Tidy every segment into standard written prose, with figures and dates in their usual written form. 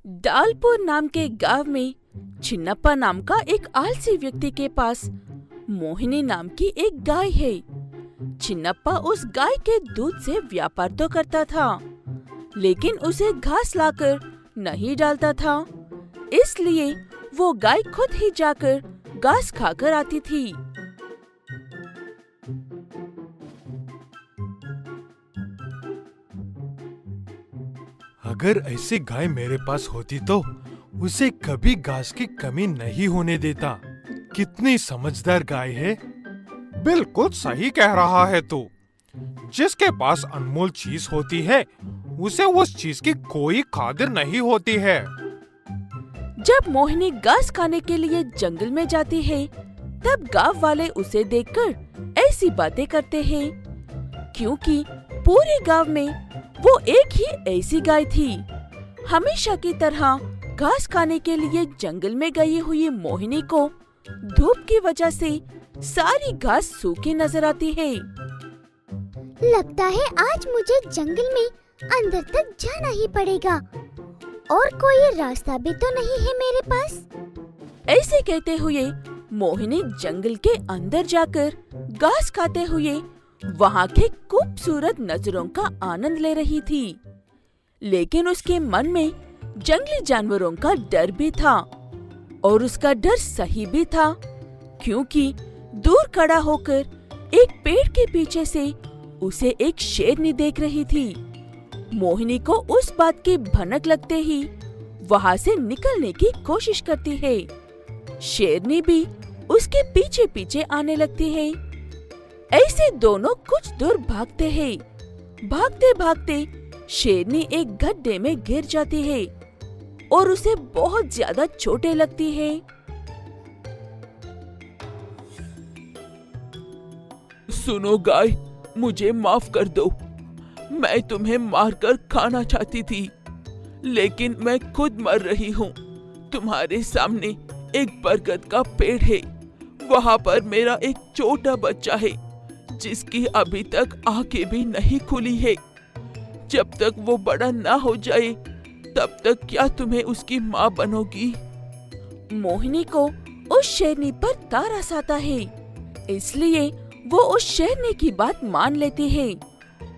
डालपुर नाम के गांव में छिन्नप्पा नाम का एक आलसी व्यक्ति के पास मोहिनी नाम की एक गाय है। छिन्नप्पा उस गाय के दूध से व्यापार तो करता था, लेकिन उसे घास लाकर नहीं डालता था, इसलिए वो गाय खुद ही जाकर घास खाकर आती थी। अगर ऐसी गाय मेरे पास होती तो उसे कभी घास की कमी नहीं होने देता। कितनी समझदार गाय है। बिल्कुल सही कह रहा है तू। जिसके पास अनमोल चीज होती है उसे उस चीज की कोई कदर नहीं होती है। जब मोहिनी घास खाने के लिए जंगल में जाती है, तब गांव वाले उसे देखकर ऐसी बातें करते हैं, क्योंकि पूरे गांव में वो एक ही ऐसी गाय थी। हमेशा की तरह घास खाने के लिए जंगल में गई हुई मोहिनी को धूप की वजह से सारी घास सूखी नजर आती है। लगता है आज मुझे जंगल में अंदर तक जाना ही पड़ेगा और कोई रास्ता भी तो नहीं है मेरे पास। ऐसे कहते हुए मोहिनी जंगल के अंदर जाकर घास खाते हुए वहाँ के खूबसूरत नजरों का आनंद ले रही थी, लेकिन उसके मन में जंगली जानवरों का डर भी था। और उसका डर सही भी था, क्योंकि दूर खड़ा होकर एक पेड़ के पीछे से उसे एक शेरनी देख रही थी। मोहिनी को उस बात की भनक लगते ही वहाँ से निकलने की कोशिश करती है। शेरनी भी उसके पीछे पीछे आने लगती है। ऐसे दोनों कुछ दूर भागते हैं। भागते भागते शेरनी एक गड्ढे में गिर जाती है और उसे बहुत ज्यादा चोटें लगती है। सुनो गाय, मुझे माफ कर दो। मैं तुम्हें मारकर खाना चाहती थी, लेकिन मैं खुद मर रही हूँ। तुम्हारे सामने एक बरगद का पेड़ है, वहाँ पर मेरा एक छोटा बच्चा है जिसकी अभी तक आंखें भी नहीं खुली है। जब तक वो बड़ा ना हो जाए तब तक क्या तुम्हें उसकी माँ बनोगी? मोहिनी को उस शेरनी पर तरस आता है, इसलिए वो उस शेरनी की बात मान लेती है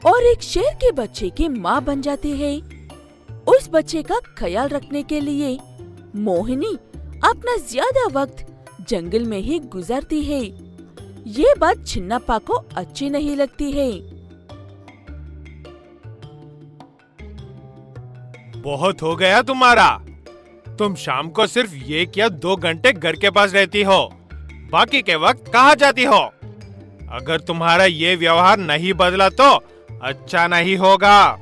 और एक शेर के बच्चे की माँ बन जाती है। उस बच्चे का ख्याल रखने के लिए मोहिनी अपना ज्यादा वक्त जंगल में ही गुजारती है। ये बात छिन्नप्पा को अच्छी नहीं लगती है। बहुत हो गया तुम्हारा। तुम शाम को सिर्फ 1 या 2 घंटे घर के पास रहती हो, बाकी के वक्त कहाँ जाती हो? अगर तुम्हारा ये व्यवहार नहीं बदला तो अच्छा नहीं होगा।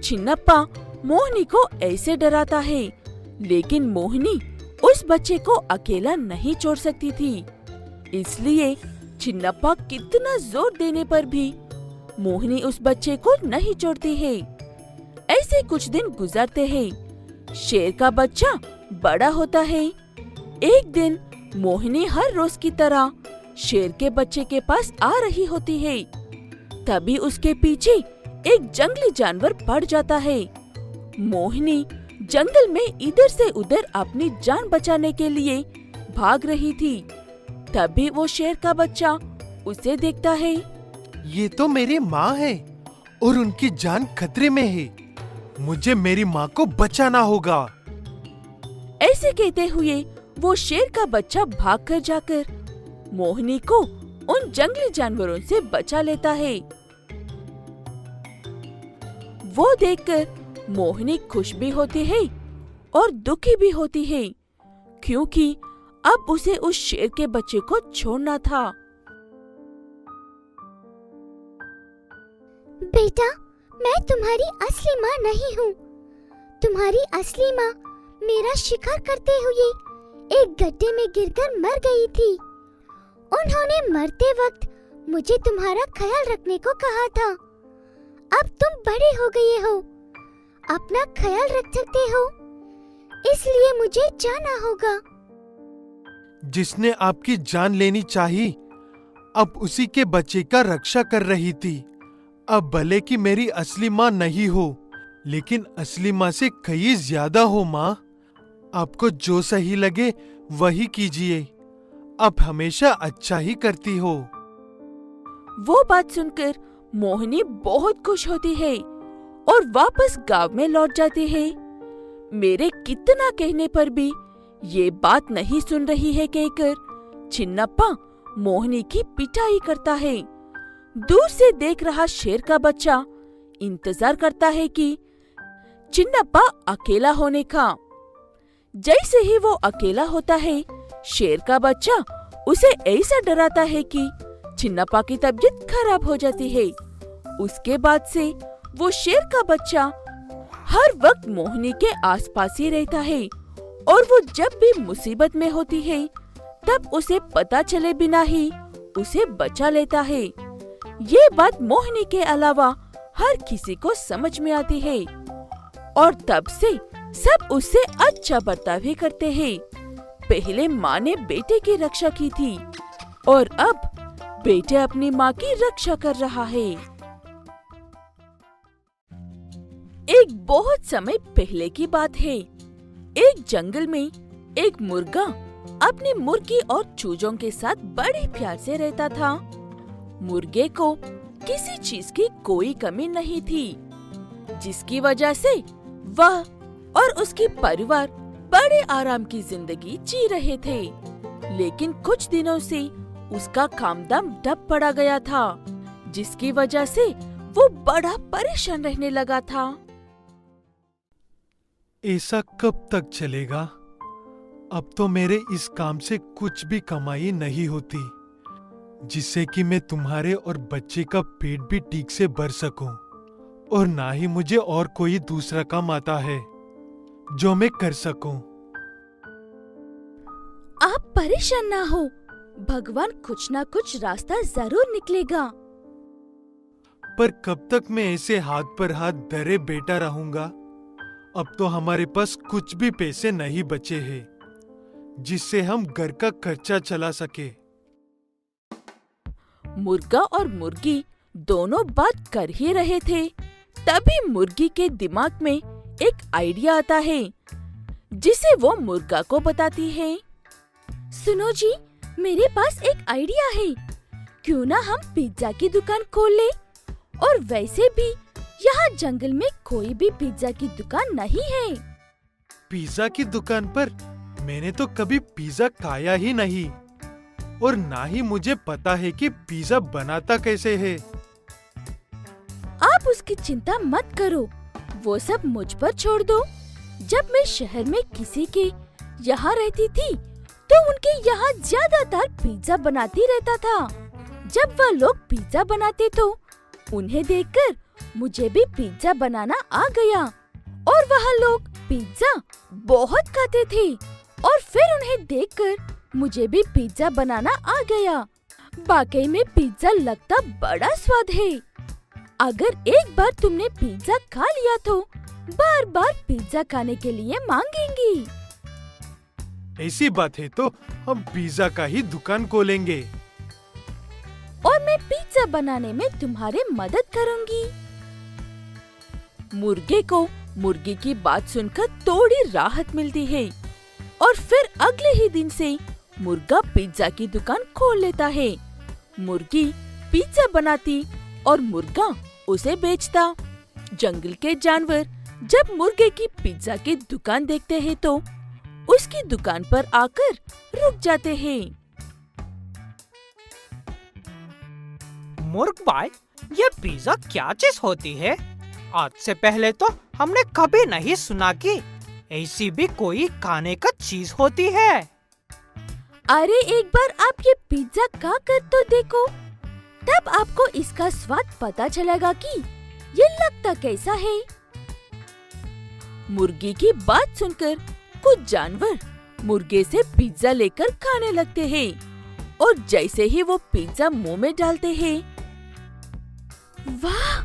छिन्नप्पा मोहिनी को ऐसे डराता है, लेकिन मोहिनी उस बच्चे को अकेला नहीं छोड़ सकती थी, इसलिए छिन्नप्पा कितना जोर देने पर भी मोहिनी उस बच्चे को नहीं छोड़ती है। ऐसे कुछ दिन गुजरते हैं। शेर का बच्चा बड़ा होता है। एक दिन मोहिनी हर रोज की तरह शेर के बच्चे के पास आ रही होती है। तभी उसके पीछे एक जंगली जानवर पड़ जाता है। मोहिनी जंगल में इधर से उधर अपनी जान बचाने के लिए भाग रही थी। तभी वो शेर का बच्चा उसे देखता है। ये तो मेरी माँ है और उनकी जान खतरे में है। मुझे मेरी माँ को बचाना होगा। ऐसे कहते हुए वो शेर का बच्चा भागकर जाकर मोहिनी को उन जंगली जानवरों से बचा लेता है। वो देखकर मोहिनी खुश भी होती है और दुखी भी होती है, क्योंकि अब उसे उस शेर के बच्चे को छोड़ना था। बेटा, मैं तुम्हारी असली माँ नहीं हूँ। तुम्हारी असली माँ मेरा शिकार करते हुए एक गड्ढे में गिरकर मर गई थी। उन्होंने मरते वक्त मुझे तुम्हारा ख्याल रखने को कहा था। अब तुम बड़े हो गए हो, अपना ख्याल रख सकते हो, इसलिए मुझे जाना होगा। जिसने आपकी जान लेनी चाहिए, अब उसी के बच्चे का रक्षा कर रही थी। अब भले कि मेरी असली माँ नहीं हो, लेकिन असली माँ से कहीं ज्यादा हो माँ। आपको जो सही लगे वही कीजिए। आप हमेशा अच्छा ही करती हो। वो बात सुनकर मोहिनी बहुत खुश होती है और वापस गांव में लौट जाती है। मेरे कितना कहने पर भी ये बात नहीं सुन रही है कहकर चिन्नप्पा मोहिनी की पिटाई करता है। दूर से देख रहा शेर का बच्चा इंतजार करता है कि चिन्नप्पा अकेला होने का। जैसे ही वो अकेला होता है, शेर का बच्चा उसे ऐसा डराता है कि चिन्नप्पा की तबीयत खराब हो जाती है। उसके बाद से वो शेर का बच्चा हर वक्त मोहिनी के आसपास ही रहता है और वो जब भी मुसीबत में होती है तब उसे पता चले बिना ही उसे बचा लेता है। ये बात मोहिनी के अलावा हर किसी को समझ में आती है और तब से सब उससे अच्छा बर्ताव भी करते हैं। पहले माँ ने बेटे की रक्षा की थी और अब बेटे अपनी माँ की रक्षा कर रहा है। एक बहुत समय पहले की बात है। एक जंगल में एक मुर्गा अपनी मुर्गी और चूजों के साथ बड़े प्यार से रहता था। मुर्गे को किसी चीज की कोई कमी नहीं थी, जिसकी वजह से वह और उसकी परिवार बड़े आराम की जिंदगी जी रहे थे। लेकिन कुछ दिनों से उसका कामदाम डब पड़ा गया था, जिसकी वजह से वो बड़ा परेशान रहने लगा था। ऐसा कब तक चलेगा? अब तो मेरे इस काम से कुछ भी कमाई नहीं होती, जिससे कि मैं तुम्हारे और बच्चे का पेट भी ठीक से भर सकूं। और ना ही मुझे और कोई दूसरा काम आता है जो मैं कर सकूं। आप परेशान ना हो, भगवान कुछ ना कुछ रास्ता जरूर निकलेगा। पर कब तक मैं ऐसे हाथ पर हाथ धरे बैठा रहूंगा? अब तो हमारे पास कुछ भी पैसे नहीं बचे हैं जिससे हम घर का खर्चा चला सके। मुर्गा और मुर्गी दोनों बात कर ही रहे थे, तभी मुर्गी के दिमाग में एक आइडिया आता है, जिसे वो मुर्गा को बताती है। सुनो जी, मेरे पास एक आइडिया है। क्यों ना हम पिज्जा की दुकान खोल ले? और वैसे भी यहाँ जंगल में कोई भी पिज्जा की दुकान नहीं है। पिज्जा की दुकान पर मैंने तो कभी पिज्जा खाया ही नहीं, और ना ही मुझे पता है कि पिज्जा बनाता कैसे है। आप उसकी चिंता मत करो, वो सब मुझ पर छोड़ दो। जब मैं शहर में किसी के यहाँ रहती थी तो उनके यहाँ ज्यादातर पिज्जा बनाती रहता था। जब वह लोग पिज्जा बनाते तो उन्हें देखकर मुझे भी पिज्जा बनाना आ गया और वह लोग पिज्जा बहुत खाते थे और फिर उन्हें देखकर मुझे भी पिज्जा बनाना आ गया। वाकई में पिज्जा लगता बड़ा स्वाद है। अगर एक बार तुमने पिज्जा खा लिया तो बार बार पिज्जा खाने के लिए मांगेंगी। ऐसी बात है तो हम पिज्जा का ही दुकान खोलेंगे। और मैं पिज्जा बनाने में तुम्हारी मदद करूंगी। मुर्गे को मुर्गी की बात सुनकर थोड़ी राहत मिलती है और फिर अगले ही दिन से मुर्गा पिज्जा की दुकान खोल लेता है। मुर्गी पिज्जा बनाती और मुर्गा उसे बेचता। जंगल के जानवर जब मुर्गे की पिज्जा की दुकान देखते हैं तो उसकी दुकान पर आकर रुक जाते हैं। मूर्ख भाई, ये पिज्जा क्या चीज होती है? आज से पहले तो हमने कभी नहीं सुना कि ऐसी भी कोई खाने का चीज होती है। अरे एक बार आप ये पिज्जा खा कर तो देखो, तब आपको इसका स्वाद पता चलेगा कि ये लगता कैसा है। मुर्गी की बात सुनकर कुछ जानवर मुर्गे से पिज्जा लेकर खाने लगते हैं और जैसे ही वो पिज्जा मुंह में डालते हैं, वाह,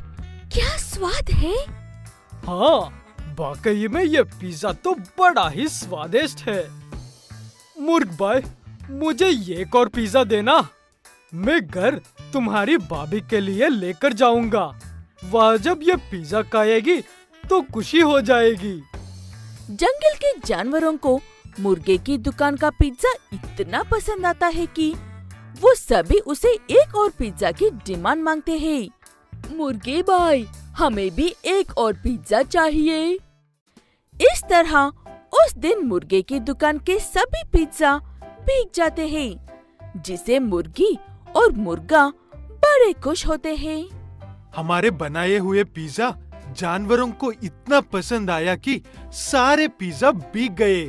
क्या स्वाद है। हाँ, वाकई में ये पिज्जा तो बड़ा ही स्वादिष्ट है। मूर्ख भाई, मुझे एक और पिज्जा देना। मैं घर तुम्हारी भाभी के लिए लेकर जाऊंगा। वह जब ये पिज्जा खाएगी तो खुशी हो जाएगी। जंगल के जानवरों को मुर्गे की दुकान का पिज्जा इतना पसंद आता है कि वो सभी उसे एक और पिज्जा की डिमांड मांगते हैं। मुर्गे भाई, हमें भी एक और पिज्जा चाहिए। इस तरह उस दिन मुर्गे की दुकान के सभी पिज्जा बिक जाते हैं, जिसे मुर्गी और मुर्गा बड़े खुश होते हैं। हमारे बनाए हुए पिज्जा जानवरों को इतना पसंद आया कि सारे पिज्जा बिक गए।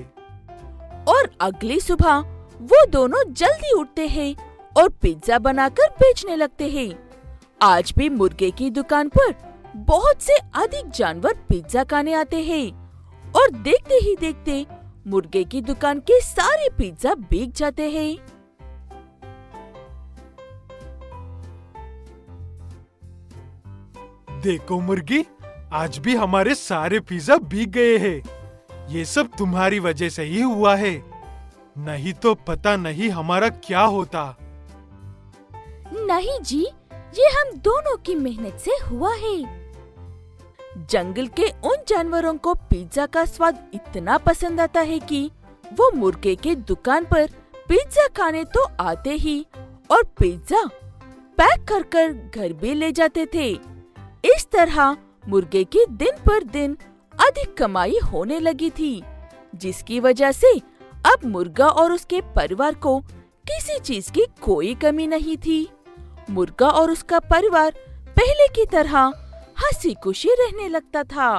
और अगली सुबह वो दोनों जल्दी उठते हैं और पिज्जा बनाकर बेचने लगते हैं। आज भी मुर्गे की दुकान पर बहुत से अधिक जानवर पिज्जा खाने आते हैं और देखते ही देखते मुर्गे की दुकान के सारे पिज्जा बिक जाते हैं। देखो मुर्गी, आज भी हमारे सारे पिज्जा बिक गए हैं। ये सब तुम्हारी वजह से ही हुआ है, नहीं तो पता नहीं हमारा क्या होता। नहीं जी, ये हम दोनों की मेहनत से हुआ है। जंगल के उन जानवरों को पिज्जा का स्वाद इतना पसंद आता है कि वो मुर्गे के दुकान पर पिज्जा खाने तो आते ही और पिज्जा पैक कर कर घर भी ले जाते थे। इस तरह मुर्गे की दिन पर दिन अधिक कमाई होने लगी थी, जिसकी वजह से अब मुर्गा और उसके परिवार को किसी चीज की कोई कमी नहीं थी। मुर्गा और उसका परिवार पहले की तरह हंसी खुशी रहने लगता था।